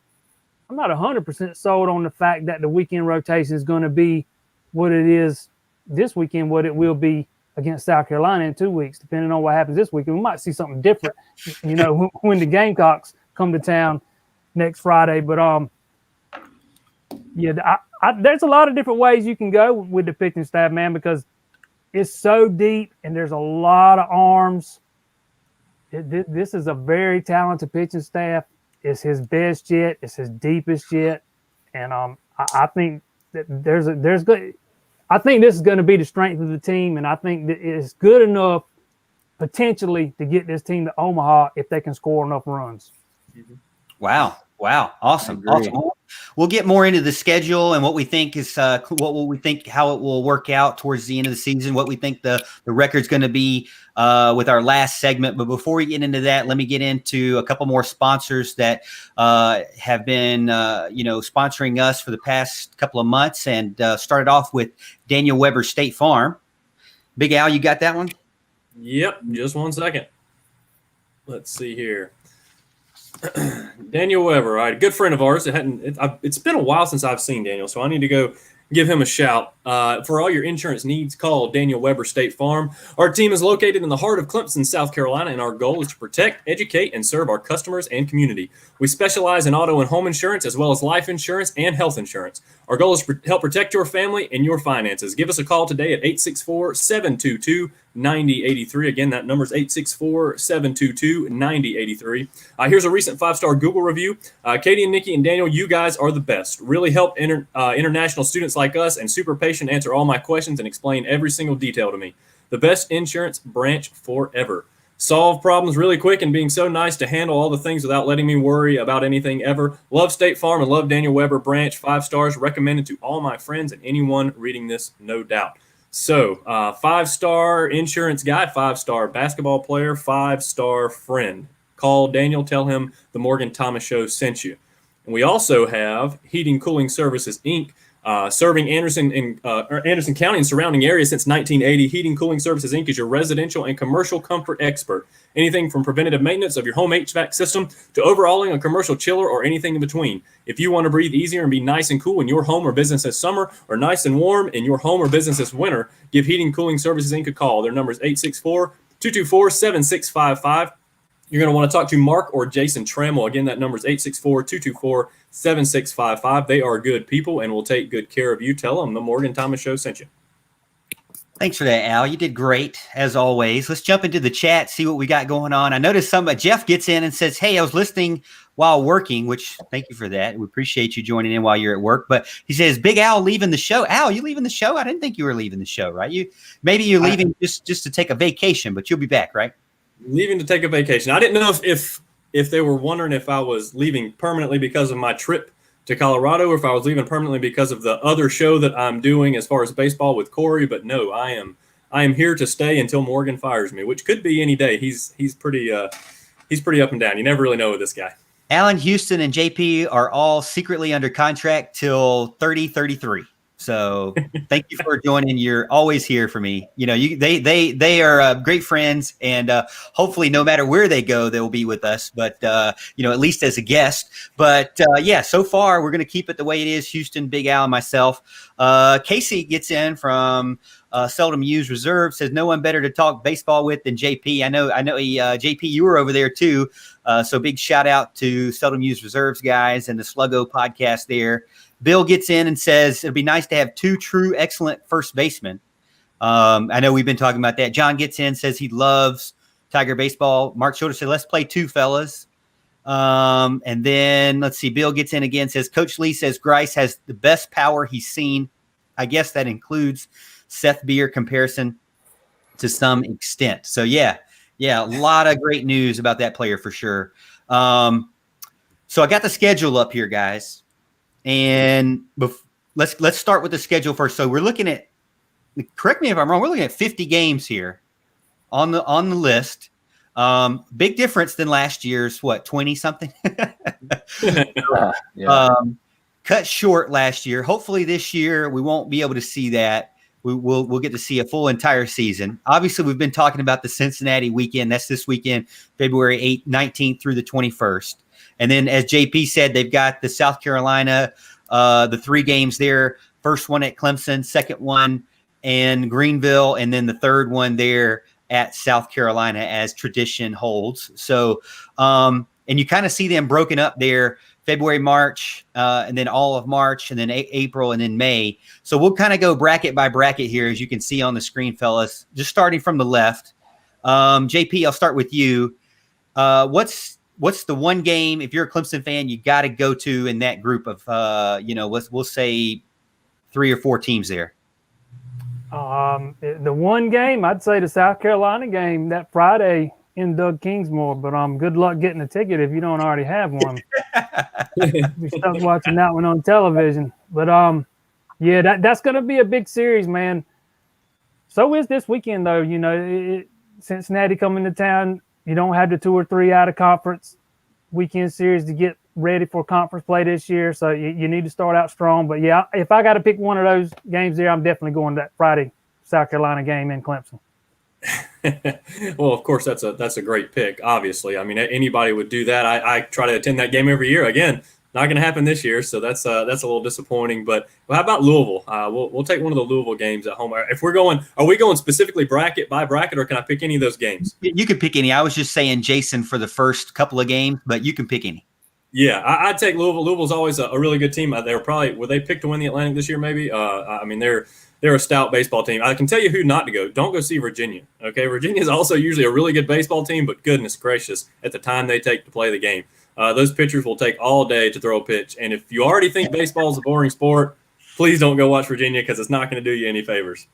I'm not 100% sold on the fact that the weekend rotation is going to be what it is this weekend, what it will be against South Carolina in 2 weeks, depending on what happens this weekend. We might see something different, when the Gamecocks come to town next Friday. But there's a lot of different ways you can go with the pitching staff, man, because it's so deep and there's a lot of arms. This is a very talented pitching staff. It's his best yet. It's his deepest yet, and I think that there's good. I think this is going to be the strength of the team, and I think that it's good enough potentially to get this team to Omaha if they can score enough runs. Wow. Awesome. We'll get more into the schedule and what we think is how it will work out towards the end of the season, what we think the record's going to be with our last segment. But before we get into that, let me get into a couple more sponsors that have been sponsoring us for the past couple of months, and started off with Daniel Weber State Farm. Big Al, you got that one? Yep, just 1 second. Let's see here. Daniel Weber, right? A good friend of ours. It's been a while since I've seen Daniel, so I need to go give him a shout. For all your insurance needs, call Daniel Weber State Farm. Our team is located in the heart of Clemson, South Carolina, and our goal is to protect, educate, and serve our customers and community. We specialize in auto and home insurance, as well as life insurance and health insurance. Our goal is to help protect your family and your finances. Give us a call today at 864-722-9083. Again, that number is 864-722-9083. Here's a recent 5-star Google review. Katie and Nikki and Daniel, you guys are the best. Really help international students like us, and super patient, answer all my questions and explain every single detail to me. The best insurance branch forever. Solve problems really quick and being so nice to handle all the things without letting me worry about anything ever. Love State Farm and love Daniel Weber branch. 5 stars, recommended to all my friends and anyone reading this, no doubt. So 5-star insurance guy, 5-star basketball player, 5-star friend. Call Daniel, tell him the Morgan Thomas Show sent you. And we also have Heating Cooling Services, Inc., serving Anderson County and surrounding areas since 1980. Heating Cooling Services, Inc. is your residential and commercial comfort expert. Anything from preventative maintenance of your home HVAC system to overhauling a commercial chiller or anything in between. If you want to breathe easier and be nice and cool in your home or business this summer, or nice and warm in your home or business this winter, give Heating Cooling Services, Inc. a call. Their number is 864-224-7655. You're going to want to talk to Mark or Jason Trammell. Again, that number is 864-224-7655. They are good people and will take good care of you. Tell them the Morgan Thomas Show sent you. Thanks for that, Al. You did great, as always. Let's jump into the chat, see what we got going on. I noticed Jeff gets in and says, hey, I was listening while working, which thank you for that. We appreciate you joining in while you're at work. But he says, Big Al leaving the show. Al, you leaving the show? I didn't think you were leaving the show, right? Maybe you're leaving just to take a vacation, but you'll be back, right? Leaving to take a vacation. I didn't know if they were wondering if I was leaving permanently because of my trip to Colorado, or if I was leaving permanently because of the other show that I'm doing as far as baseball with Corey. But no, I am here to stay until Morgan fires me, which could be any day. He's pretty up and down. You never really know with this guy. Allen Houston and JP are all secretly under contract till 30-33. So thank you for joining. You're always here for me. They are great friends, and hopefully no matter where they go, they'll be with us, but at least as a guest. But so far we're going to keep it the way it is. Houston, Big Al, and myself. Casey gets in from Seldom Used Reserve, says no one better to talk baseball with than JP. I know JP, you were over there too. So big shout out to Seldom Used Reserves guys and the Sluggo podcast there. Bill gets in and says it'd be nice to have two true excellent first basemen. I know we've been talking about that. John gets in, says he loves Tiger baseball. Mark Schroeder said, let's play two, fellas. And then let's see. Bill gets in again, says Coach Lee says Grice has the best power he's seen. I guess that includes Seth Beer comparison to some extent. So yeah, a lot of great news about that player for sure. So I got the schedule up here, guys. And let's start with the schedule first. So we're looking at, correct me if I'm wrong, we're looking at 50 games here on the list. Big difference than last year's 20 something. Cut short last year. Hopefully this year we won't be able to see that. We'll get to see a full entire season. Obviously we've been talking about the Cincinnati weekend. That's this weekend, February 8th, 19th through the 21st. And then, as JP said, they've got the South Carolina, the 3 games there. First one at Clemson, second one in Greenville, and then the third one there at South Carolina, as tradition holds. So, and you kind of see them broken up there, February, March, and then all of March, and then April, and then May. So we'll kind of go bracket by bracket here, as you can see on the screen, fellas. Just starting from the left. JP, I'll start with you. What's the one game, if you're a Clemson fan, you got to go to in that group of, we'll say 3 or 4 teams there? The one game, I'd say the South Carolina game that Friday in Doug Kingsmore, but good luck getting a ticket if you don't already have one. We stuck watching that one on television. But, that's going to be a big series, man. So is this weekend, though. Cincinnati coming to town. You don't have the 2 or 3 out of conference weekend series to get ready for conference play this year. So you need to start out strong. But, yeah, if I got to pick one of those games there, I'm definitely going to that Friday South Carolina game in Clemson. Well, of course, that's a great pick, obviously. I mean, anybody would do that. I try to attend that game every year. Again, not going to happen this year, so that's a little disappointing. But how about Louisville? We'll take one of the Louisville games at home. If we're going, are we going specifically bracket by bracket, or can I pick any of those games? You can pick any. I was just saying Jason for the first couple of games, but you can pick any. Yeah, I'd take Louisville. Louisville's always a really good team. Were they picked to win the Atlantic this year? Maybe. I mean, they're a stout baseball team. I can tell you who not to go. Don't go see Virginia. Okay, Virginia is also usually a really good baseball team, but goodness gracious, at the time they take to play the game. Those pitchers will take all day to throw a pitch. And if you already think baseball is a boring sport, please don't go watch Virginia, because it's not going to do you any favors.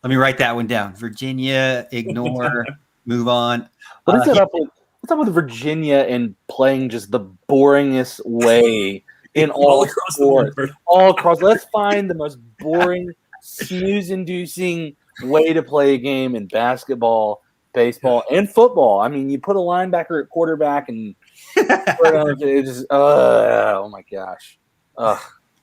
Let me write that one down. Virginia, ignore, move on. What's up with Virginia and playing just the boringest way in all across sports? All across. Let's find the most boring, snooze-inducing way to play a game in basketball, baseball, and football. I mean, you put a linebacker at quarterback and it just oh my gosh. Oh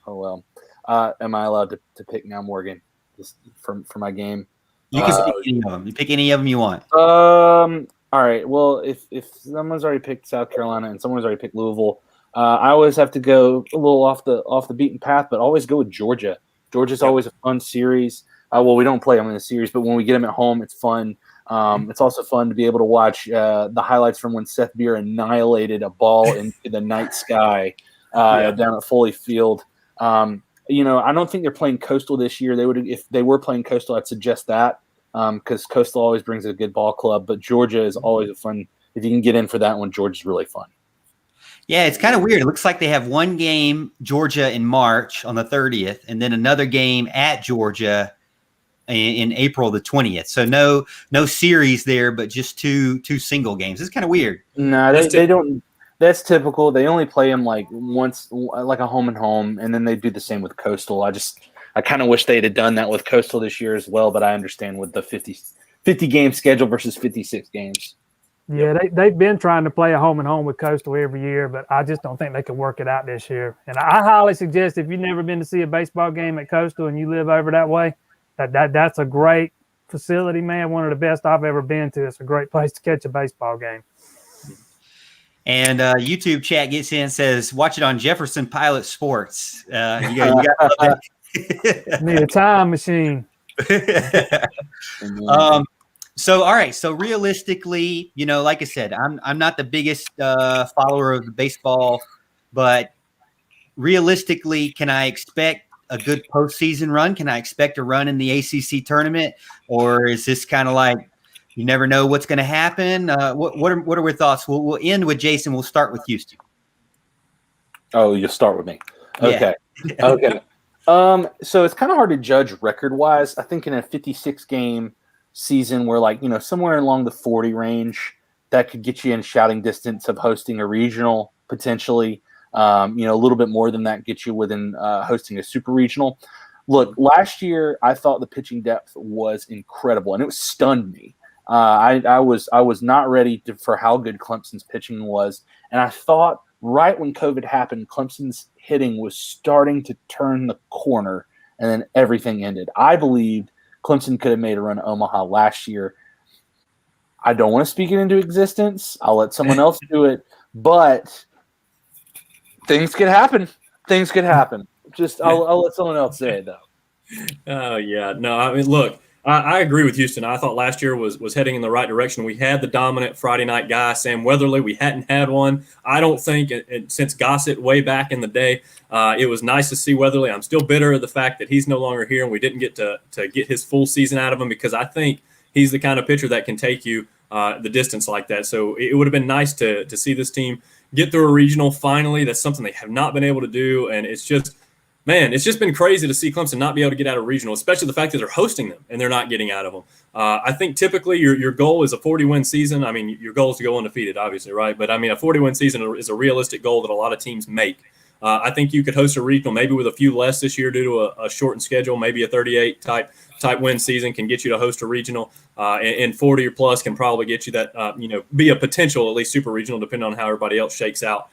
well. Am I allowed to pick now, Morgan? Just for my game. You can pick any of them. You pick any of them you want. All right. Well, if someone's already picked South Carolina and someone's already picked Louisville, I always have to go a little off the beaten path, but always go with Georgia. Georgia's always a fun series. Well, we don't play them in the series, but when we get them at home, it's fun. It's also fun to be able to watch the highlights from when Seth Beer annihilated a ball into the night sky down at Foley Field. I don't think they're playing Coastal this year. They would, if they were playing Coastal, I'd suggest that because Coastal always brings a good ball club. But Georgia is always a fun. If you can get in for that one, Georgia's really fun. Yeah, it's kind of weird. It looks like they have one game, Georgia, in March on the 30th, and then another game at Georgia in April the 20th. So no series there, but just two single games. It's kind of weird. No, they don't. That's typical. They only play them like once, like a home and home, and then they do the same with Coastal. I kind of wish they'd have done that with Coastal this year as well, but I understand with the 50 game schedule versus 56 games. Yeah, they've been trying to play a home and home with Coastal every year, but I just don't think they could work it out this year. And I highly suggest if you've never been to see a baseball game at Coastal and you live over that way, that's a great facility, man. One of the best I've ever been to. It's a great place to catch a baseball game. And YouTube chat gets in and says, watch it on Jefferson Pilot Sports. You got Need a time machine. So, all right. So realistically, like I said, I'm not the biggest follower of the baseball, but realistically, can I expect a good postseason run? Can I expect a run in the ACC tournament, or is this kind of like you never know what's going to happen? What are our thoughts? We'll end with Jason. We'll start with Houston. Oh, you'll start with me. Okay. Yeah. Okay. So it's kind of hard to judge record-wise. I think in a 56-game season where somewhere along the 40 range, that could get you in shouting distance of hosting a regional potentially. A little bit more than that gets you within hosting a super regional. Look, last year I thought the pitching depth was incredible, and it stunned me. I was not ready for how good Clemson's pitching was, and I thought right when COVID happened, Clemson's hitting was starting to turn the corner, and then everything ended. I believed Clemson could have made a run to Omaha last year. I don't want to speak it into existence. I'll let someone else do it, but things could happen. Things could happen. Just I'll let someone else say it though. Oh yeah, no. I mean, look, I agree with Houston. I thought last year was heading in the right direction. We had the dominant Friday night guy, Sam Weatherly. We hadn't had one, I don't think, since Gossett way back in the day. It was nice to see Weatherly. I'm still bitter of the fact that he's no longer here and we didn't get to get his full season out of him, because I think he's the kind of pitcher that can take you the distance like that. So it would have been nice to see this team get through a regional finally. That's something they have not been able to do, and it's just been crazy to see Clemson not be able to get out of regional, especially the fact that they're hosting them and they're not getting out of them. I think typically your goal is a 40-win season. I mean, your goal is to go undefeated, obviously, right? But, I mean, a 40-win season is a realistic goal that a lot of teams make. I think you could host a regional maybe with a few less this year due to a shortened schedule. Maybe a 38 type win season can get you to host a regional, and 40 or plus can probably get you that, be a potential at least super regional, depending on how everybody else shakes out.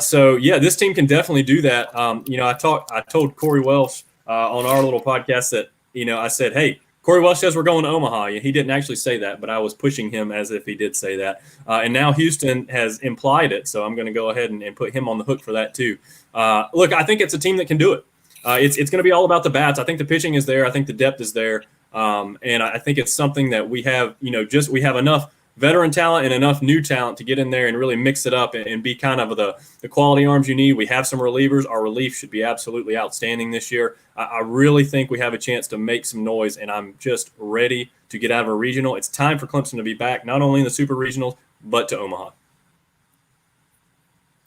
So yeah, this team can definitely do that. I told Corey Welsh on our little podcast that, I said, hey, Corey Welsh says we're going to Omaha. He didn't actually say that, but I was pushing him as if he did say that. And now Houston has implied it, so I'm going to go ahead and put him on the hook for that too. Look, I think it's a team that can do it. It's going to be all about the bats. I think the pitching is there. I think the depth is there. And I think it's something that we have, we have enough veteran talent and enough new talent to get in there and really mix it up and be kind of the quality arms you need. We have some relievers. Our relief should be absolutely outstanding this year. I really think we have a chance to make some noise, and I'm just ready to get out of a regional. It's time for Clemson to be back, not only in the super regionals, but to Omaha.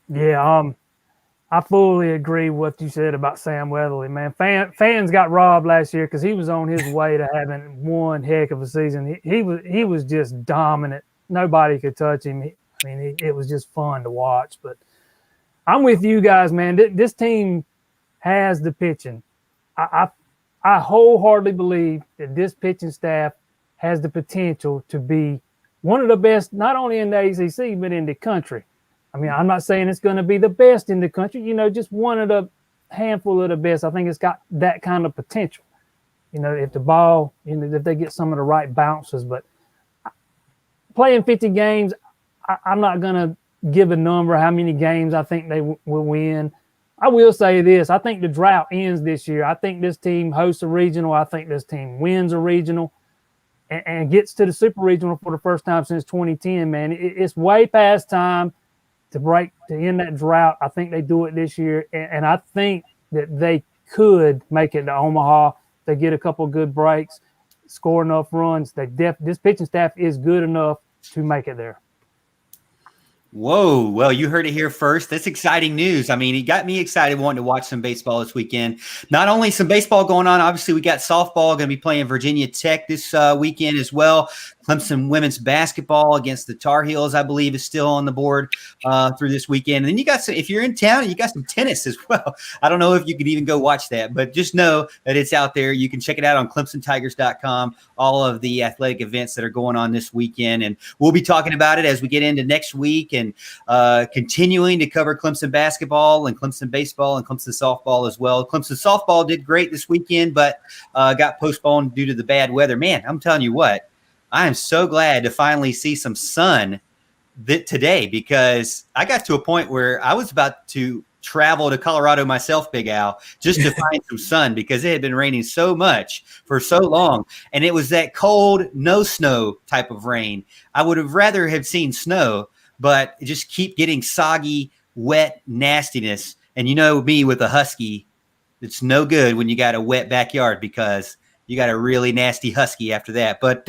Yeah, I fully agree with what you said about Sam Weatherly, man. Fans got robbed last year because he was on his way to having one heck of a season. He was just dominant. Nobody could touch him. It was just fun to watch. But I'm with you guys, man. This team has the pitching. I wholeheartedly believe that this pitching staff has the potential to be one of the best, not only in the ACC, but in the country. I mean, I'm not saying it's going to be the best in the country, just one of the handful of the best. I think it's got that kind of potential, if the ball, if they get some of the right bounces. But playing 50 games, I'm not going to give a number how many games I think they will win. I will say this. I think the drought ends this year. I think this team hosts a regional. I think this team wins a regional and gets to the super regional for the first time since 2010, man. It's way past time to end that drought. I think they do it this year, and I think that they could make it to Omaha. They get a couple of good breaks, score enough runs. This pitching staff is good enough to make it there. Whoa. Well, you heard it here first. That's exciting news. I mean, it got me excited wanting to watch some baseball this weekend. Not only some baseball going on, obviously we got softball going to be playing Virginia Tech this weekend as well. Clemson women's basketball against the Tar Heels, I believe, is still on the board through this weekend. And then you got some, if you're in town, you got some tennis as well. I don't know if you could even go watch that, but just know that it's out there. You can check it out on ClemsonTigers.com, all of the athletic events that are going on this weekend. And we'll be talking about it as we get into next week and continuing to cover Clemson basketball and Clemson baseball and Clemson softball as well. Clemson softball did great this weekend, but got postponed due to the bad weather. Man, I'm telling you what, I am so glad to finally see some sun today, because I got to a point where I was about to travel to Colorado myself, Big Al, just to find some sun, because it had been raining so much for so long. And it was that cold, no snow type of rain. I would have rather have seen snow, but it just keep getting soggy, wet nastiness. And you know me with a husky, it's no good when you got a wet backyard, because you got a really nasty husky after that. But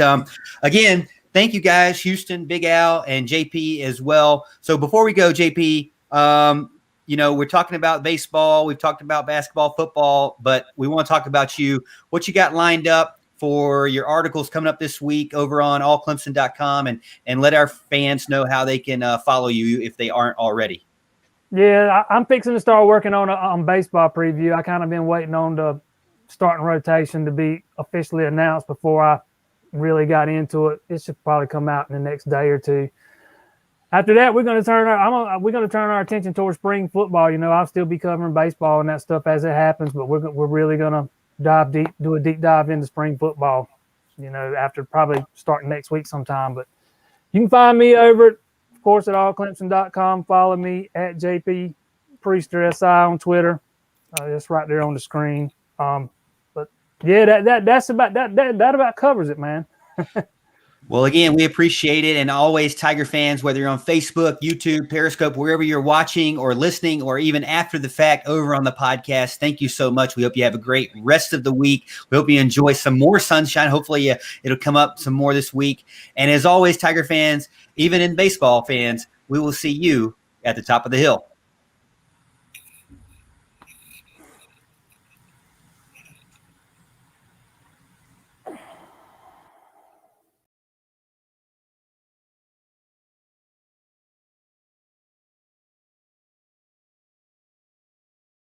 again, thank you guys, Houston, Big Al, and JP as well. So before we go, JP, we're talking about baseball. We've talked about basketball, football, but we want to talk about you, what you got lined up for your articles coming up this week over on allclemson.com, and let our fans know how they can follow you if they aren't already. Yeah, I'm fixing to start working on baseball preview. I kind of been waiting on the starting rotation to be officially announced before I really got into it. It should probably come out in the next day or two. After that, we're going to turn our attention towards spring football. I'll still be covering baseball and that stuff as it happens, but we're really going to do a deep dive into spring football, after probably starting next week sometime. But you can find me over, of course, at allclemson.com. Follow me at JP Priester SI on Twitter. It's right there on the screen. But yeah, that's about that about covers it, man. Well, again, we appreciate it. And always, Tiger fans, whether you're on Facebook, YouTube, Periscope, wherever you're watching or listening, or even after the fact over on the podcast, thank you so much. We hope you have a great rest of the week. We hope you enjoy some more sunshine. Hopefully it'll come up some more this week. And as always, Tiger fans, even in baseball fans, we will see you at the top of the hill.